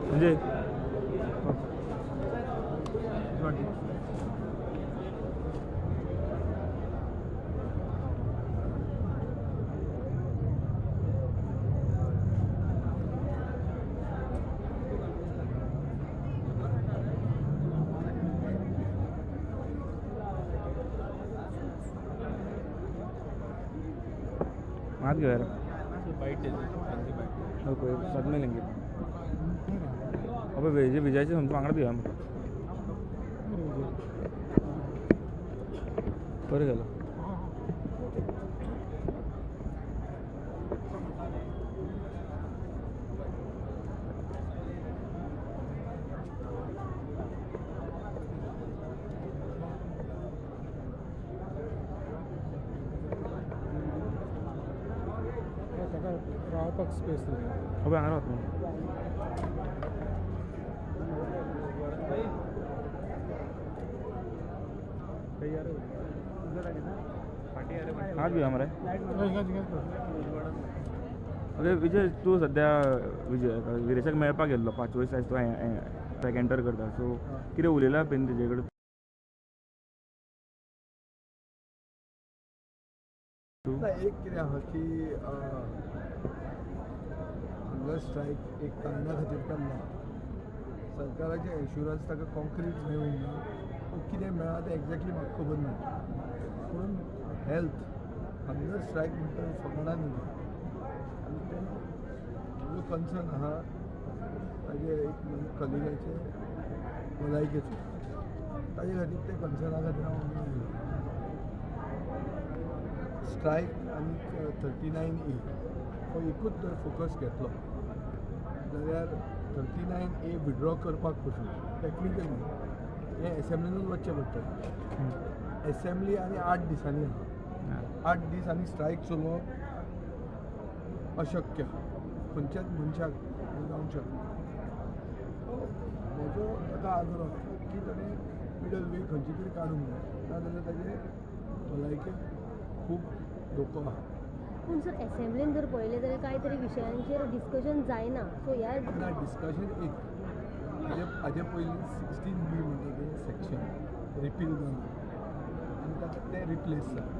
म्हणजे हाथ गया यार कोई साथ में लेंगे अबे विजय विजय से हम मांगना भी हम पर गेला रावपाक स्पेस अबे हांगा रावता हाथ भी हमारा अरे विजय तू सध्या विरेशाक मेळपाक गेल्लो 5 वर्सां तूं ट्रॅक एंटर करता सो कितें उलयलां बीन तेजे कडेन एक कितें आहा की हांगा स्ट्रायक एक कारणां खातीर काडला सरकाराचें इन्शुरन्स ताका कॉन्क्रीट मेळूंक ना कितें मेळ्ळा तें एक्झॅक्टली म्हाका खबर ना पूण हेल्थ हांगा स्ट्रायक म्हणटा फकाणां न्ही आनी तें जो कन्सर्न आहा ताजे एक कलिगाचे भलायकेचो ताजे खातीर ते कन्सर्ना खातीर हांव आयलो स्ट्रायक आनी 39A हो एकूच जर फोकस घेतलो जाल्यार 39A विड्रॉ करपाक पसून टॅक्निकली हें एसेंब्लीनूच वचचें पडटलें एसेंब्ली आनी 8 दिसांनी आहा 8 दीस आनी स्ट्रायक चलोवप अशक्य खंयच्याच मनशाक जावंक शकना म्हजो ताका आग्रह की ताणें मिडल वे खंयची तरी काडूंक जाय नाजाल्यार ताजे भलायकेक खूब धोको आहा पूण सर एसेंब्लीन जर पळयलें जाल्यार कांय तरी विशयांचेर डिस्कशन जायना सो ह्या ना डिस्कशन एक हाजे पयलीं 16B म्हणटा तें सेक्शन रिपील जालें आनी ताका तें रिप्लेस जालें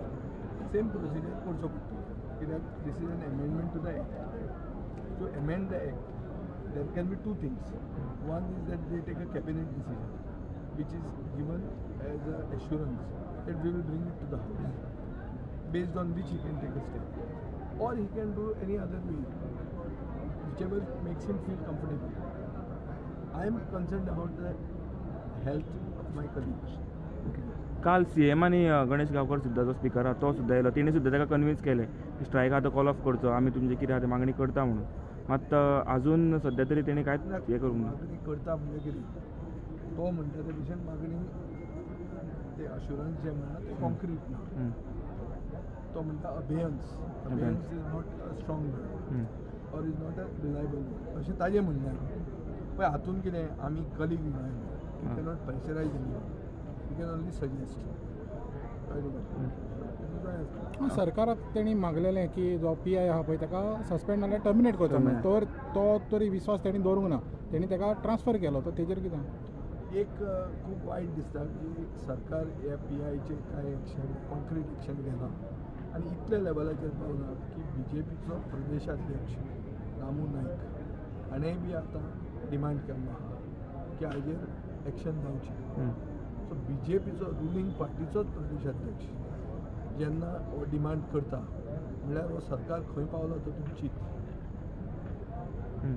सेम प्रोसिजर करचो पडटलो कित्याक this is an amendment to the act so amend the act there can be 2 things one is that they take a cabinet decision which is given as a assurance that we will bring it to the house based on which he can take a step, or he can do any other way, whichever makes him feel comfortable. I am concerned about the health of my colleagues. काल CM आणि गणेश गावकर सुद्धा जो speaker आहा तो सुद्धा येयलो तेणी सुद्धा ताका कन्विन्स केलें की स्ट्रायक आतां कॉल ऑफ करचो आमी तुमचे कितें आहा मागणी करता म्हणून मात अजून सध्या तरी तेणी कांयच हें करूंक ना मागणी करता म्हणजे कितें तो म्हणटा ते भशेन मागणी ते अश्युरन्स जे म्हणटा ते कॉन्क्रीट ना तो म्हणटा abeyance is not a strong word or is not a reliable word अशें ताजें म्हणणें पळय हातून कितें आमी colleague we cannot pressurise we can only suggest सरकाराक तेणी मागलेलें की जो PI आहा पळय ताका सस्पेंड नाल्यार टर्मिनेट करचो म्हणून तर तो तरी विश्वास तेणी दवरूंक ना तेणी ताका ट्रान्सफर केलो तर तेजेर कितें एक खूब वायट दिसता की सरकार ह्या PIचेर कांय एक्शन कॉन्क्रीट एक्शन घेना आनी इतल्या लेवलाचेर पावला की BJPचो प्रदेशाध्यक्ष रामू नायक हाणेंय बी आतां डिमांड केल्लो आहा की हाजेर एक्शन जावचें सो BJPचो रुलींग पार्टीचोच प्रदेशाध्यक्ष जेन्ना हो डिमांड करता म्हणल्यार हो सरकार खंय पावलो तो तुमी चिंत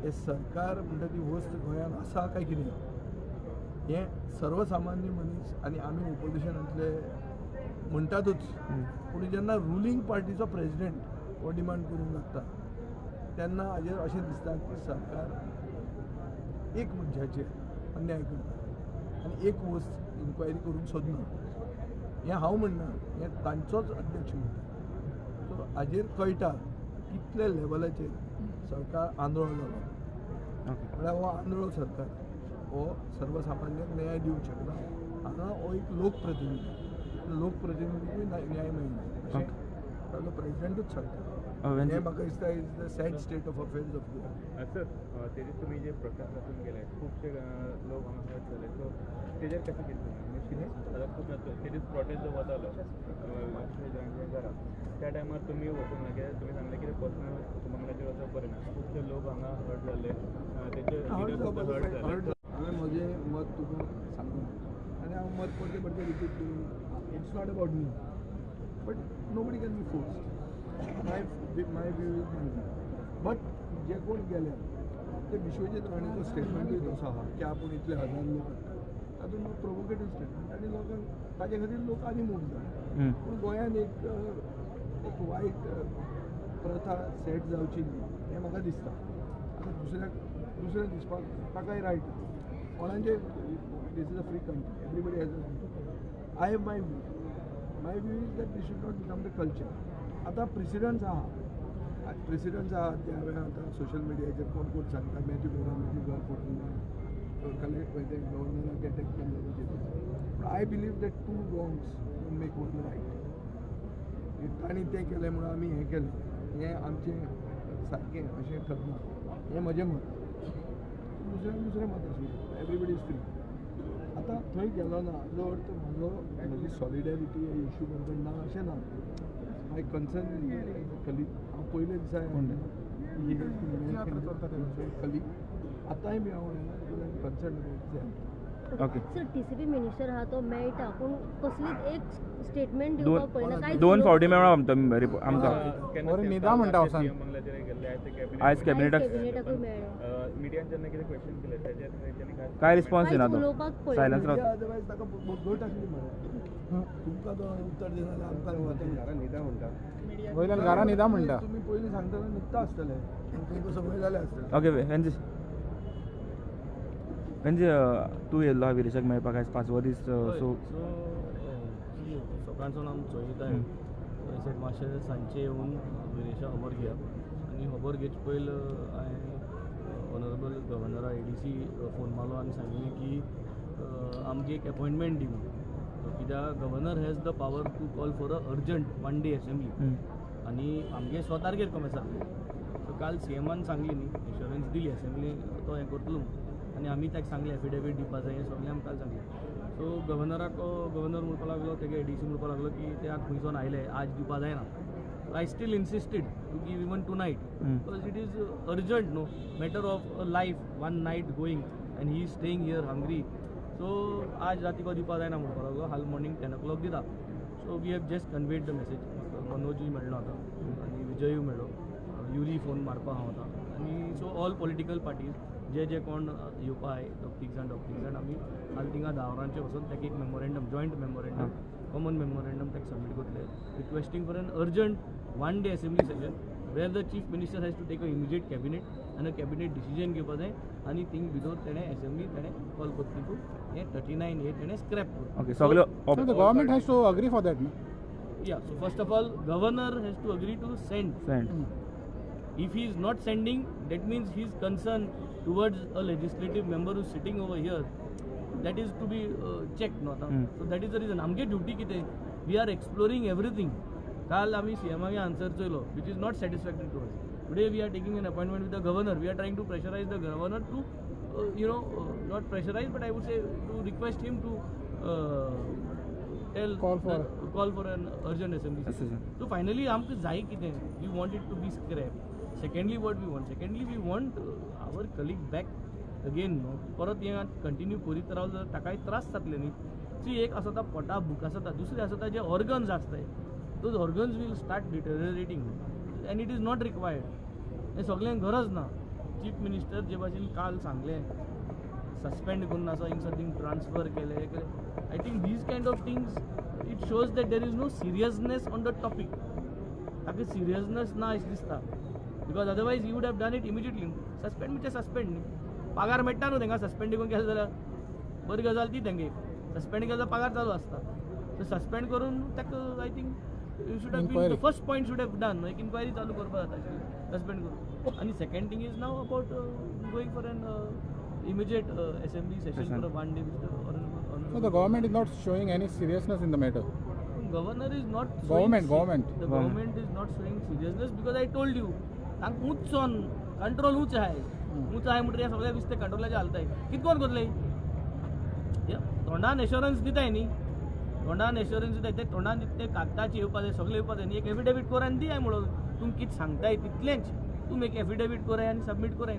हे सरकार म्हणटा ती वस्त गोंयांत आसा काय कितें हें सर्वसामान्य मनीस आनी आमी ओपोजिशनांतले म्हणटातूच पूण जेन्ना रुलींग पार्टीचो प्रेजिडेंट हो डिमांड करूंक लागता तेन्ना हाजेर अशें दिसता की सरकार एक मनशाचेर अन्याय करता आनी एक वस्त इन्क्वायरी करूंक सोदना हें हांव म्हणना हें तांचोच अध्यक्ष म्हणटा सो हाजेर कळटा कितले लेवलाचेर सरकार आंदोलन जालो म्हळ्यार हो आंधळो सरकार हो सर्वसामान्यांक न्याय दिवंक शकना हांगा हो एक लोकप्रतिनिधीकूय न्याय मेळना अशें ताजो प्रेजिडेंटूच सांगता वेन हें म्हाका दिसता is the sad state of affairs of Goa. Sir तेजे तुमी जे प्रोटेस्ट हातून गेले खुबशे लोक हांगा हर्ट जाले सो तेजेर कशें चिंतता खूब तेजेच प्रोटेस्ट जो वतालो घरा त्या टायमार तुमी वचूंक ना कित्याक तुमी सांगलें कितें पर्सनल मंगलाचेर वचप बरें ना खुबशे लोक हांगा हर्ट जाल्ले तेचे हर्ट जाले हांवें म्हजें मत तुका सांगलें आनी हांव मत परते परते रिपीट करून it's not about me but nobody can be force my view is my view but जे कोण गेले ते विश्वजीत राणेचो स्टेटमेंटूय तसो आहा की आपूण इतले हजार लोक तातूंत प्रोवोकेटीव स्टेटमेंट आनी लोकांक ताजे खातीर लोक आनी मूव जाले पूण गोंयान एक वायट प्रथा सेट जावची न्ही हें म्हाका दिसता आतां दुसऱ्या दिसपाक ताकाय रायट कोणाचें this is a free country everybody has a I have my view is that this should not become the culture आतां प्रेसिडंट्स आहा त्या वेळार आतां सोशल मिडियाचेर कोण सांगता मॅथ्यू बोरानाची घर फोटो गव्हर्नराक अटॅक केल्लो पूण I believe that two wrongs make one right तांणी तें केलें म्हणून आमी हें केलें हें आमचें सारकें अशें ठरना हें म्हजें मत दुसरें मत आसूं एवरीबडी इज फ्री आतां थंय गेलो ना हाजो अर्थ म्हजी सॉलिडेरिटी इश्यू बद्दल ना अशें ना माय कन्सर्न कलीग हांव पयले दिसा कलीग आतांय बी हांव concern okay sir TCP minister हा तो मेळटा पूण कसलीच एक स्टेटमेंट दिवपाक पळयना काय दोन फावटी मेळ्ळा आमकां निदा म्हणटा वचन मंगलाचेर गेल्ले आयज कॅबिनेटाक कॅबिनेटाकूय मेळ्ळे मिडियान जेन्ना कितें क्वेश्चन केले तेजेर तेणी काय रिस्पॉन्स दिना तो उलोवपाक पळयना सायलन्स रावता अदरवायज ताका भोगट आसली मरे तुमकां तो उत्तर दिना जाल्यार आमकां निदा म्हणटा वयल्यान घरा निदा म्हणटा तुमी पयलीं सांगतना न्हिदता आसतले तुमकां संवय जालें आसतलें ओके वेंजी तूं येयल्लो हा विरेशाक मेळपाक आयज 5वो दीस सो सकाळसून आमी चोयताय थंयसर मातशें सांजचे येवन विरेशा खबर घेवप आनी खबर घेवचे पयलीं हांवें ऑनरेबल गव्हर्नरा ADC फोन मारलो आनी सांगिल्लें की आमकां एक अपॉयंटमेंट दी म्हणून कित्याक governor has the power to call for a urgent 1 day assembly आनी आमगे स्वतारगेर कमी जातलें सो काल CMान सांगली न्ही एश्युरन्स दिली असेंब्ली तो हें करतलो आनी आमी ताका सांगलें एफिडेवीट दिवपा जाय हें सगळें आमकां काल सांगलें सो गव्हर्नराक गव्हर्नर म्हणपाक लागलो तेगे ADC म्हणपाक लागलो की ते आतां खंयसून आयले आज दिवपा जायना I still insisted to give even tonight because it is urgent no matter of a life 1 night going and he is staying here hungry so आज रातीको दिवपा जायना म्हणपाक लागलो हाल मॉर्निंग 10 o'clock दिता so we have just conveyed the message मनोजूय मेळ्ळो आतां आनी विजयूय मेळ्ळो युरी फोन मारपा हांव आतां आनी सो ऑल पॉलिटिकल पार्टीज जे कोण येवपा आय डॉक्टिक्स आनी आमी हाल थिंगा दावरांचे वचून ताका एक memorandum joint memorandum common memorandum ताका सबमीट करतले requesting for an urgent 1 day assembly session वेर the chief minister has to take a immediate cabinet आनी अ कॅबिनेट डिसिजन घेवपा जाय आनी थिंग भितर तेणें असेंब्ली तेणें कॉल करतली हें 39A तेणें स्क्रॅप करून ओके सगळ्यो the government has to agree for that no? Yeah so first of all governor has to agree to send if he is not sending that means his concern towards a legislative member who is sitting over here that is to be checked no so that is the reason amge duty kite we are exploring everything kal ami CMaage answer choilo which is not satisfactory to us today we are taking an appointment with the governor we are trying to pressurize the governor to not pressurize but I would say to request him to call for an urgent assembly session. So finally amke jai kite we want it to be scrapped. Secondly what we want our colleague back again no परत हे continue करीत रावले जाल्यार ताकाय त्रास जातले न्ही C एक आसता पोटा भूक आसता दुसरे आसता जे ऑर्गन्स आसताय those organs will start deteriorating and it is not required हे सगळ्यांक गरज ना चीफ मिनिस्टर जे भाशेन काल सांगलें सस्पेंड करून आसा हिंग समथींग ट्रान्सफर केले I think these kind of things it shows that there is no seriousness on the topic ताका सिरियसनेस ना अशें दिसता because otherwise you would have done it immediately suspend म्हणजे सस्पेंड न्ही पगार मेळटा न्हू तांकां सस्पेंड करून केलें जाल्यार बरी गजाल ती तांगे सस्पेंड केलो जाल्यार पगार चालू आसता सो सस्पेंड करून ताका I think you should have been the first point should have done एक इन्क्वायरी चालू करपा जाता सस्पेंड करून आनी second thing is now about going for an immediate assembly session for a 1 day with the honorable. So the government is not showing any seriousness in the matter. Governor is not Government. The government is not showing seriousness because I told you तांक उच्च on control उच्च आहे म्हणटरी ह्या सगळ्या विस्ते कंट्रोलाच्या हालताय कितकोन कोतले तोंडान एश्योरन्स दिताय न्ही तोंडान एश्योरन्स दिताय ते तोंडान दिते कागदाचे येवपा जाय सगळे येवपा जाय न्ही एक एफिडेवीट कोर आनी दियाय म्हणून तुमी कितें सांगताय तितलेंच तुमी एक एफिडेवीट कोराय आनी सबमीट कोराय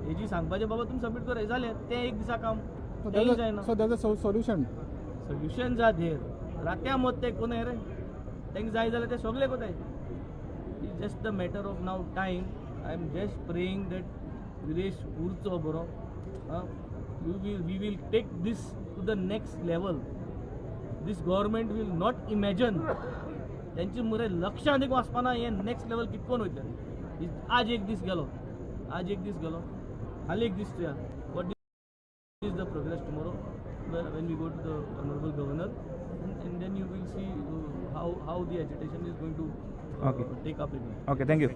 हेजी सांगपाचें बाबा तुमी सबमीट कोराय जालें तें एक दिसा काम तेंय जायना So there's a solution. Solution जा धेर रात्या मत ते कोण रे तेंक जाय जाल्यार ते सगळे कोताय it's just the matter of now time I am just praying that Viresh उरचो बरो we will take this to the next level this government will not imagine त्यांची मुरे लक्षांत एक वचपाना हे नेक्स्ट लेवल कितकोन वयतले आज एक दीस गेलो हाली एक दीस what is the progress tomorrow when we go to the honorable governor and then you will see how the agitation is going to take up in. Okay, thank you.